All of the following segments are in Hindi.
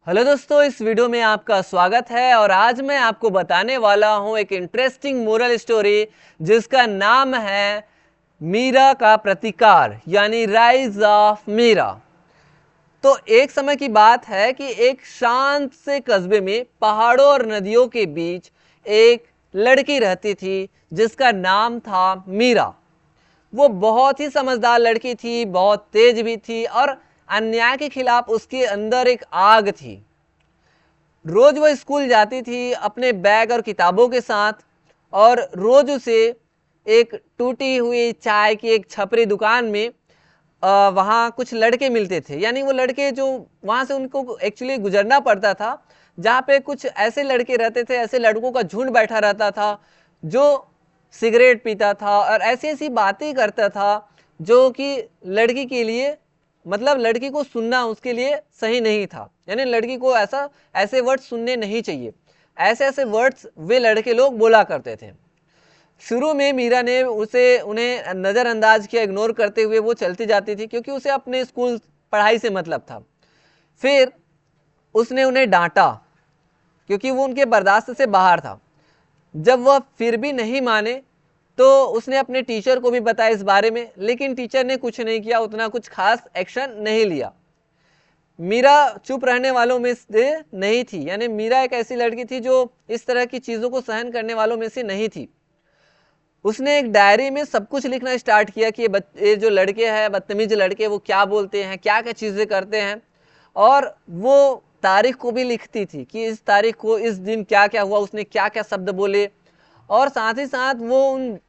हेलो दोस्तों, इस वीडियो में आपका स्वागत है और आज मैं आपको बताने वाला हूं एक इंटरेस्टिंग मोरल स्टोरी जिसका नाम है मीरा का प्रतिकार यानी राइज ऑफ मीरा। तो एक समय की बात है कि एक शांत से कस्बे में पहाड़ों और नदियों के बीच एक लड़की रहती थी जिसका नाम था मीरा। वो बहुत ही समझदार लड़की थी, बहुत तेज भी थी और अन्याय के खिलाफ उसके अंदर एक आग थी। रोज वो स्कूल जाती थी अपने बैग और किताबों के साथ, और रोज उसे एक टूटी हुई चाय की एक छपरी दुकान में वहाँ कुछ लड़के मिलते थे। यानी वो लड़के जो वहाँ से उनको एक्चुअली गुजरना पड़ता था, जहाँ पे कुछ ऐसे लड़के रहते थे, ऐसे लड़कों का झुंड बैठा रहता था जो सिगरेट पीता था और ऐसी ऐसी बातें करता था जो कि लड़की के लिए, मतलब लड़की को सुनना उसके लिए सही नहीं था। यानी लड़की को ऐसे वर्ड्स सुनने नहीं चाहिए। ऐसे ऐसे वर्ड्स वे लड़के लोग बोला करते थे। शुरू में मीरा ने उन्हें नज़रअंदाज किया, इग्नोर करते हुए वो चलती जाती थी क्योंकि उसे अपने स्कूल पढ़ाई से मतलब था। फिर उसने उन्हें डांटा क्योंकि वो उनके बर्दाश्त से बाहर था। जब वह फिर भी नहीं माने तो उसने अपने टीचर को भी बताया इस बारे में, लेकिन टीचर ने कुछ नहीं किया, उतना कुछ खास एक्शन नहीं लिया। मीरा चुप रहने वालों में से नहीं थी। यानी मीरा एक ऐसी लड़की थी जो इस तरह की चीज़ों को सहन करने वालों में से नहीं थी। उसने एक डायरी में सब कुछ लिखना स्टार्ट किया कि ये जो लड़के हैं, बदतमीज लड़के, वो क्या बोलते हैं, क्या क्या चीज़ें करते हैं। और वो तारीख को भी लिखती थी कि इस तारीख को, इस दिन क्या क्या हुआ, उसने क्या क्या शब्द बोले। और साथ ही साथ वो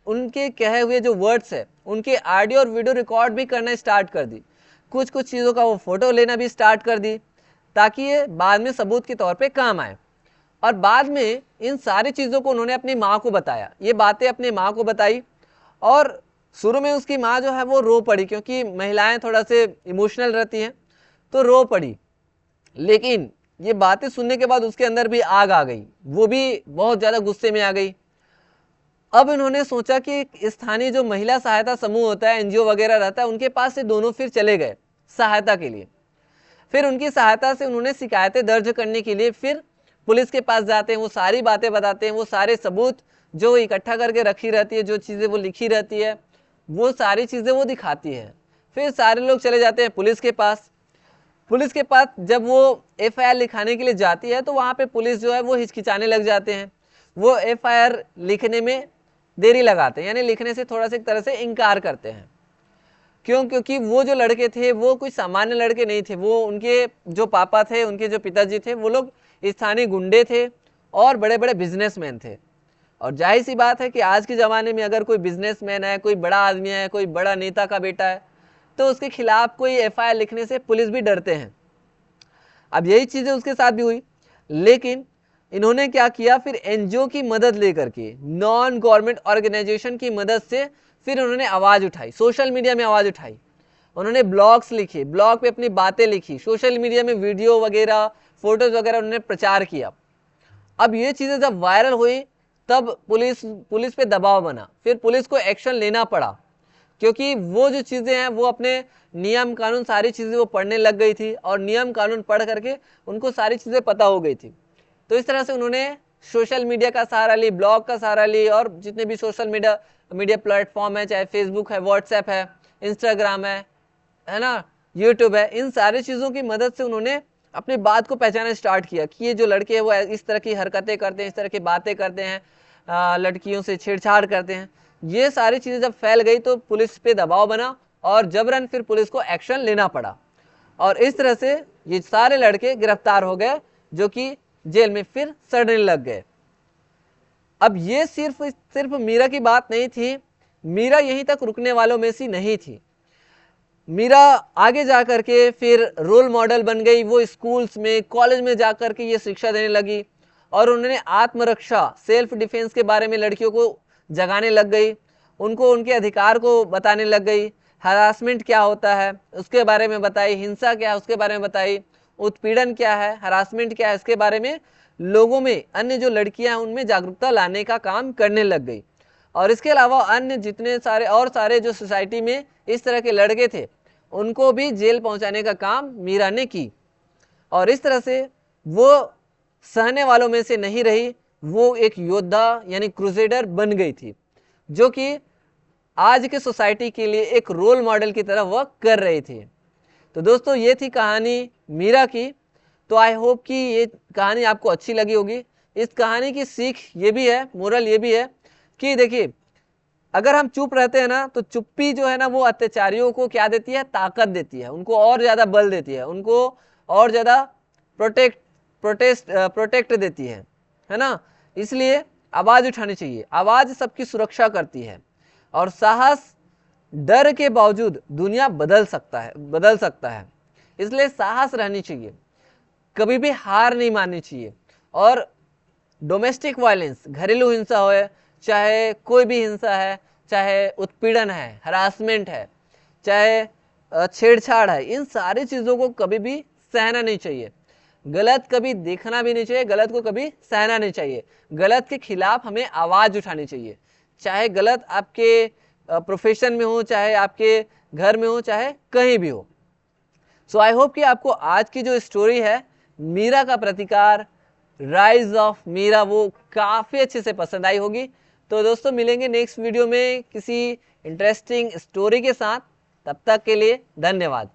उनके कहे हुए जो वर्ड्स है उनके ऑडियो और वीडियो रिकॉर्ड भी करना स्टार्ट कर दी। कुछ कुछ चीज़ों का वो फोटो लेना भी स्टार्ट कर दी ताकि ये बाद में सबूत के तौर पे काम आए। और बाद में इन सारी चीज़ों को उन्होंने अपनी माँ को बताया, ये बातें अपनी माँ को बताई। और शुरू में उसकी माँ जो है वो रो पड़ी क्योंकि महिलाएं थोड़ा से इमोशनल रहती हैं, तो रो पड़ी। लेकिन ये बातें सुनने के बाद उसके अंदर भी आग आ गई, वो भी बहुत ज़्यादा गुस्से में आ गई। अब इन्होंने सोचा कि स्थानीय जो महिला सहायता समूह होता है, एनजीओ वगैरह रहता है, उनके पास से दोनों फिर चले गए सहायता के लिए। फिर उनकी सहायता से उन्होंने शिकायतें दर्ज करने के लिए फिर पुलिस के पास जाते हैं। वो सारी बातें बताते हैं, वो सारे सबूत जो इकट्ठा करके रखी रहती है, जो चीज़ें वो लिखी रहती है, वो सारी चीज़ें वो दिखाती है। फिर सारे लोग चले जाते हैं पुलिस के पास। पुलिस के पास जब वो एफआईआर लिखाने के लिए जाती है तो वहाँ पे पुलिस जो है वो हिचकिचाने लग जाते हैं। वो एफआईआर लिखने में देरी लगाते हैं, यानी लिखने से थोड़ा सा एक तरह से इनकार करते हैं। क्यों? क्योंकि वो जो लड़के थे वो कोई सामान्य लड़के नहीं थे। वो उनके जो पापा थे, उनके जो पिताजी थे, वो लोग स्थानीय गुंडे थे और बड़े बड़े बिजनेसमैन थे। और जाहिर सी बात है कि आज के ज़माने में अगर कोई बिजनेसमैन है, कोई बड़ा आदमी है, कोई बड़ा नेता का बेटा है, तो उसके खिलाफ कोई एफआईआर लिखने से पुलिस भी डरते हैं। अब यही चीज़ें उसके साथ भी हुई। लेकिन इन्होंने क्या किया, फिर एनजीओ की मदद लेकर के, नॉन गवर्नमेंट ऑर्गेनाइजेशन की मदद से फिर उन्होंने आवाज़ उठाई, सोशल मीडिया में आवाज़ उठाई। उन्होंने ब्लॉग्स लिखे, ब्लॉग पे अपनी बातें लिखी, सोशल मीडिया में वीडियो वगैरह, फोटोज वगैरह उन्होंने प्रचार किया। अब ये चीज़ें जब वायरल हुई तब पुलिस पे दबाव बना, फिर पुलिस को एक्शन लेना पड़ा क्योंकि वो जो चीज़ें हैं वो अपने नियम कानून सारी चीज़ें वो पढ़ने लग गई थी और नियम कानून पढ़ करके उनको सारी चीज़ें पता हो गई थी। तो इस तरह से उन्होंने सोशल मीडिया का सहारा ली, ब्लॉग का सहारा ली, और जितने भी सोशल मीडिया प्लेटफॉर्म है, चाहे फेसबुक है, व्हाट्सएप है, इंस्टाग्राम है ना, यूट्यूब है, इन सारी चीज़ों की मदद से उन्होंने अपनी बात को पहचानना स्टार्ट किया कि ये जो लड़के हैं वो इस तरह की हरकतें करते हैं, इस तरह की बातें करते हैं, लड़कियों से छेड़छाड़ करते हैं। ये सारी चीज़ें जब फैल गई तो पुलिस पे दबाव बना और जबरन फिर पुलिस को एक्शन लेना पड़ा। और इस तरह से ये सारे लड़के गिरफ्तार हो गए जो कि जेल में फिर सड़ने लग गए। अब ये सिर्फ मीरा की बात नहीं थी। मीरा यहीं तक रुकने वालों में से नहीं थी। मीरा आगे जा करके फिर रोल मॉडल बन गई। वो स्कूल्स में, कॉलेज में जा करके ये शिक्षा देने लगी और उन्होंने आत्मरक्षा, सेल्फ डिफेंस के बारे में लड़कियों को जगाने लग गई, उनको उनके अधिकार को बताने लग गई। हरासमेंट क्या होता है उसके बारे में बताई, हिंसा क्या है उसके बारे में बताई, उत्पीड़न क्या है, हरासमेंट क्या है, इसके बारे में लोगों में, अन्य जो लड़कियां हैं उनमें जागरूकता लाने का काम करने लग गई। और इसके अलावा अन्य जितने सारे जो सोसाइटी में इस तरह के लड़के थे उनको भी जेल पहुंचाने का काम मीरा ने की। और इस तरह से वो सहने वालों में से नहीं रही, वो एक योद्धा यानी क्रूसेडर बन गई थी, जो कि आज के सोसाइटी के लिए एक रोल मॉडल की तरह वर्क कर रही थी। तो दोस्तों ये थी कहानी मीरा की। तो आई होप कि ये कहानी आपको अच्छी लगी होगी। इस कहानी की सीख ये भी है, मोरल ये भी है कि देखिए, अगर हम चुप रहते हैं ना, तो चुप्पी जो है ना वो अत्याचारियों को क्या देती है, ताकत देती है, उनको और ज़्यादा बल देती है, उनको और ज़्यादा प्रोटेक्ट देती है ना। इसलिए आवाज़ उठानी चाहिए। आवाज़ सबकी सुरक्षा करती है, और साहस डर के बावजूद दुनिया बदल सकता है। इसलिए साहस रहनी चाहिए, कभी भी हार नहीं माननी चाहिए। और डोमेस्टिक वायलेंस, घरेलू हिंसा हो, चाहे कोई भी हिंसा है, चाहे उत्पीड़न है, हरासमेंट है, चाहे छेड़छाड़ है, इन सारी चीज़ों को कभी भी सहना नहीं चाहिए। गलत कभी देखना भी नहीं चाहिए, गलत को कभी सहना नहीं चाहिए। गलत के खिलाफ हमें आवाज़ उठानी चाहिए, चाहे गलत आपके प्रोफेशन में हो, चाहे आपके घर में हो, चाहे कहीं भी हो। सो आई होप कि आपको आज की जो स्टोरी है मीरा का प्रतिकार, राइज ऑफ मीरा, वो काफ़ी अच्छे से पसंद आई होगी। तो दोस्तों मिलेंगे नेक्स्ट वीडियो में किसी इंटरेस्टिंग स्टोरी के साथ। तब तक के लिए धन्यवाद।